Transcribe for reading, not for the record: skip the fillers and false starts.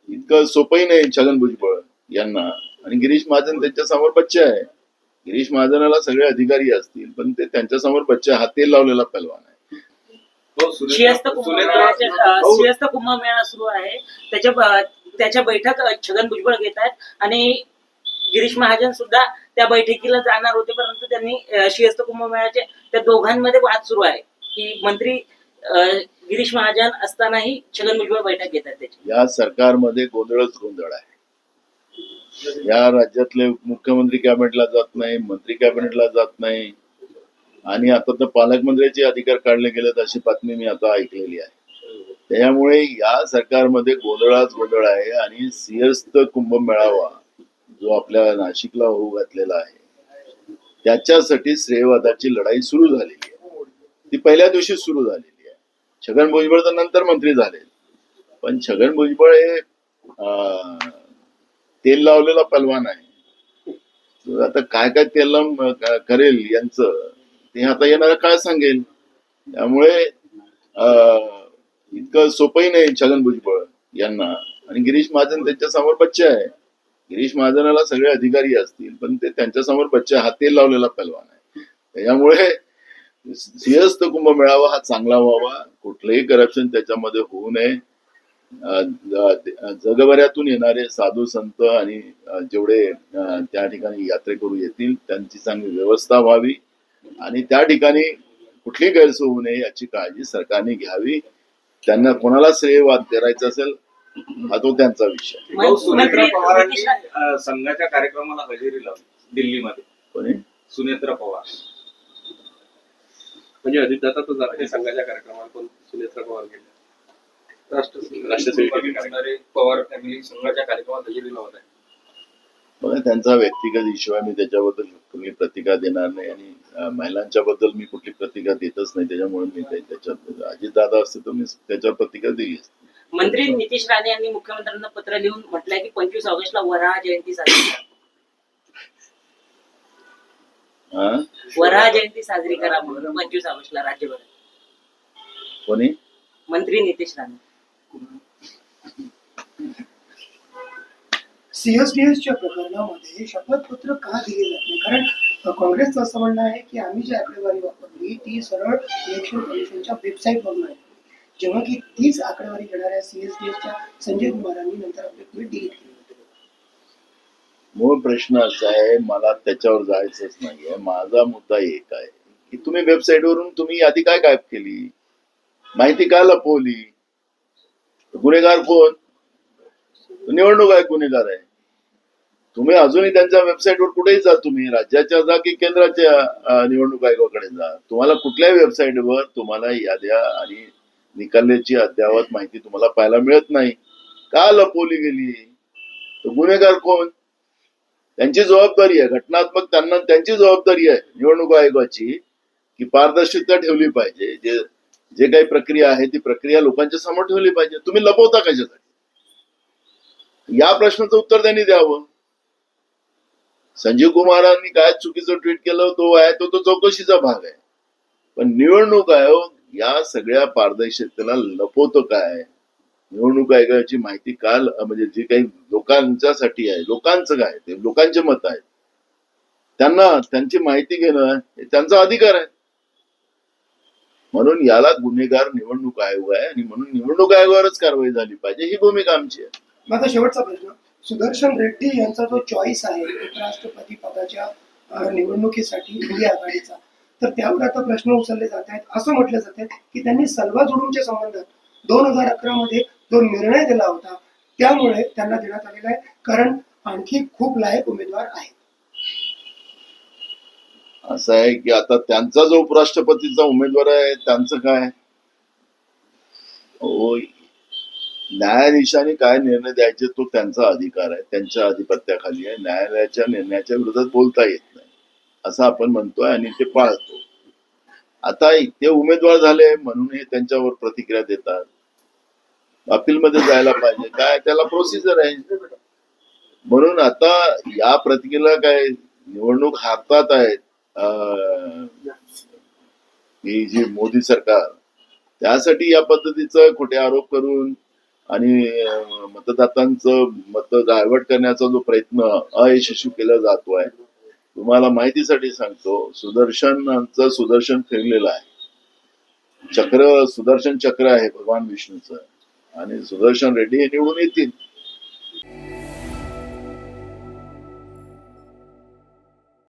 इतकं सोपंही नाही छगन भुजबळ यांना. आणि गिरीश महाजन त्यांच्या समोर बच्चे आहे. गिरीश महाजनाला सगळे अधिकारी असतील, पण ते त्यांच्या समोर बच्चे, हात तेल लावलेला पहलवान आहे. सिंहस्थ कुंभमेळा सुरू आहे, त्याच्या बैठक छगन भुजबळ घेत आहेत आणि गिरीश महाजन सुद्धा त्या बैठकीला जाणार होते, परंतु त्यांनी सिंहस्थ कुंभमेळ्याचे त्या दोघांमध्ये वाद सुरू आहे की मंत्री गिरीश महाजन असतानाही छगन भुजबळ बैठक घेत आहेत. त्याची या सरकारमध्ये गोंधळच गोंधळ आहे. या राज्यातले मुख्यमंत्री कॅबिनेटला जात नाही, मंत्री कॅबिनेटला जात नाही, आणि आता तर पालकमंत्र्याचे अधिकार काढले गेलेत अशी बातमी मी आता ऐकलेली आहे. त्यामुळे या सरकारमध्ये गोंधळाच गोंधळ आहे. आणि सिंहस्थ कुंभमेळावा जो आपल्या नाशिकला होऊ घातलेला आहे, त्याच्यासाठी श्रेयवादाची लढाई सुरू झालेली आहे. ती पहिल्या दिवशी सुरू झालेली आहे. छगन भुजबळ तर नंतर मंत्री झाले, पण छगन भुजबळ हे तेल लावलेला पहलवान आहे. आता काय काय तेल लावून करेल यांचं ते आता येणारा काळ सांगेल. त्यामुळे इतकं सोपंही नाही छगन भुजबळ यांना. आणि गिरीश महाजन त्यांच्या समोर बच्चे आहे. गिरीश महाजनाला सगळे अधिकारी असतील, पण ते त्यांच्या समोर बच्चे, हात तेल लावलेला पहलवान आहे. त्यामुळे सिंहस्थ कुंभमेळावा हा चांगला व्हावा, कुठलंही करप्शन त्याच्यामध्ये होऊ नये. जगभरातून येणारे साधू संत आणि जेवढे त्या ठिकाणी यात्रेकरू येतील त्यांची चांगली व्यवस्था व्हावी आणि त्या ठिकाणी कुठली गैरसोय होऊ नये याची काळजी सरकारने घ्यावी. त्यांना कोणाला श्रेयवाद करायचा असेल हा तो त्यांचा विषय. सुनेत्रा पवारांनी संघाच्या कार्यक्रमाला हजेरी लावली दिल्लीमध्ये. कोणी? सुनेत्रा पवार. म्हणजे अजितदादा तर जाते संघाच्या कार्यक्रमाला, पण सुनेत्रा पवार गेले. राष्ट्रसेवी पवार फॅमिली संघाच्या कार्यक्रमात हजेरी लावत आहे. बघा, त्यांचा व्यक्तिगत इश्यू आहे. मी त्याच्याबद्दल कुठली प्रतिक्रिया देणार नाही आणि महिलांच्या बद्दल मी कुठली प्रतिक्रिया देतच नाही. त्याच्यामुळे मी त्याच्यात अजितदादा असते तर मी त्याच्यावर प्रतिक्रिया दिली असते. मंत्री नितीश राणे यांनी मुख्यमंत्र्यांना पत्र लिहून म्हटलंय की 25 ऑगस्टला वराह जयंती साजरी करा. वराह जयंती साजरी करा म्हणून 25 ऑगस्टला राज्यभर. कोणी? मंत्री नितीश राणे. सीएसडीएसच्या प्रकरणामध्ये शपथपत्र का दिले जात नाही? कारण काँग्रेसचं असं म्हणणं आहे की आम्ही जी आकडेवारी वापरली ती सरळ इलेक्शन कमिशनच्या वेबसाईटवरून आहे, जेव्हा की तीच आकडेवारी घेणाऱ्या सीएसडीएसच्या संजय कुमारांनी नंतर आपले ट्विट डिलीट केले होते. मूळ प्रश्न असा आहे, मला त्याच्यावर जायचंच नाहीये. माझा मुद्दा एक आहे की तुम्ही वेबसाईटवरून तुम्ही यादी काय गायब केली, माहिती का लपवली? गुन्हेगार कोण? निवडणूक आयोग गुन्हेगार आहे. तुम्ही अजूनही त्यांच्या वेबसाईटवर कुठेही जा, तुम्ही राज्याच्या जा की केंद्राच्या निवडणूक आयोगाकडे जा, तुम्हाला कुठल्याही वेबसाईटवर तुम्हाला याद्या आणि निकालाची अद्ययावत माहिती तुम्हाला पाहायला मिळत नाही. का लपवली गेली? तर गुन्हेगार कोण? त्यांची जबाबदारी आहे, घटनात्मक त्यांना त्यांची जबाबदारी आहे निवडणूक आयोगाची की पारदर्शकता ठेवली पाहिजे. जे काही प्रक्रिया आहे ती प्रक्रिया लोकांच्या समोर ठेवली पाहिजे. तुम्ही लपवता कशासाठी? या प्रश्नाचं उत्तर त्यांनी द्यावं. संजीव कुमारांनी काय चुकीचं ट्विट केलं तो आहे तो चौकशीचा भाग आहे, पण निवडणूक आयोग या सगळ्या पारदर्शकतेला लपवतो काय? निवडणूक आयोगाची माहिती काल म्हणजे जी काही लोकांच्यासाठी आहे, लोकांचं काय ते लोकांचे मत आहे, त्यांना त्यांची माहिती घेणं त्यांचा अधिकार आहे. म्हणून याला गुन्हेगार निवडणूक आयोग आहे आणि म्हणून निवडणूक आयोगावरच कारवाई झाली पाहिजे, ही भूमिका आमची आहे. माझा शेवटचा प्रश्न, सुदर्शन रेड्डी यांचा जो चॉईस आहे उपराष्ट्रपती पदाच्या निवडणुकीसाठी इंडिया आघाडीचा, तर त्यावर आता प्रश्न उचलले जात आहेत. असं म्हटलं जात आहे की त्यांनी सल्वाजुडूंच्या संबंधात 2011 मध्ये जो निर्णय दिला होता त्यामुळे त्यांना देण्यात आलेला आहे, कारण आणखी खूप लायक उमेदवार आहेत. असं आहे की आता त्यांचा जो उपराष्ट्रपतीचा उमेदवार आहे त्यांचं काय? न्यायाधीशांनी काय निर्णय द्यायचे तो त्यांचा अधिकार आहे, त्यांच्या अधिपत्याखाली आहे. न्यायालयाच्या निर्णयाच्या विरोधात बोलता येत नाही असं आपण म्हणतोय आणि ते पाळतो. आता ते उमेदवार झाले म्हणून हे त्यांच्यावर प्रतिक्रिया देतात. अपीलमध्ये जायला पाहिजे, काय त्याला प्रोसिजर आहे. म्हणून आता या प्रतिक्रिया काय निवडणूक हारतात आहेत ही जी मोदी सरकार, त्यासाठी या पद्धतीचं खोटे आरोप करून आणि मतदातांचं मत डायव्हर्ट करण्याचा जो प्रयत्न अयशस्वी केला जातोय, तुम्हाला माहितीसाठी सांगतो, सुदर्शनांचं सुदर्शन फिरलेलं आहे. सुदर्शन चक्र आहे भगवान विष्णूचं, आणि सुदर्शन रेड्डी हे निवडून येतील.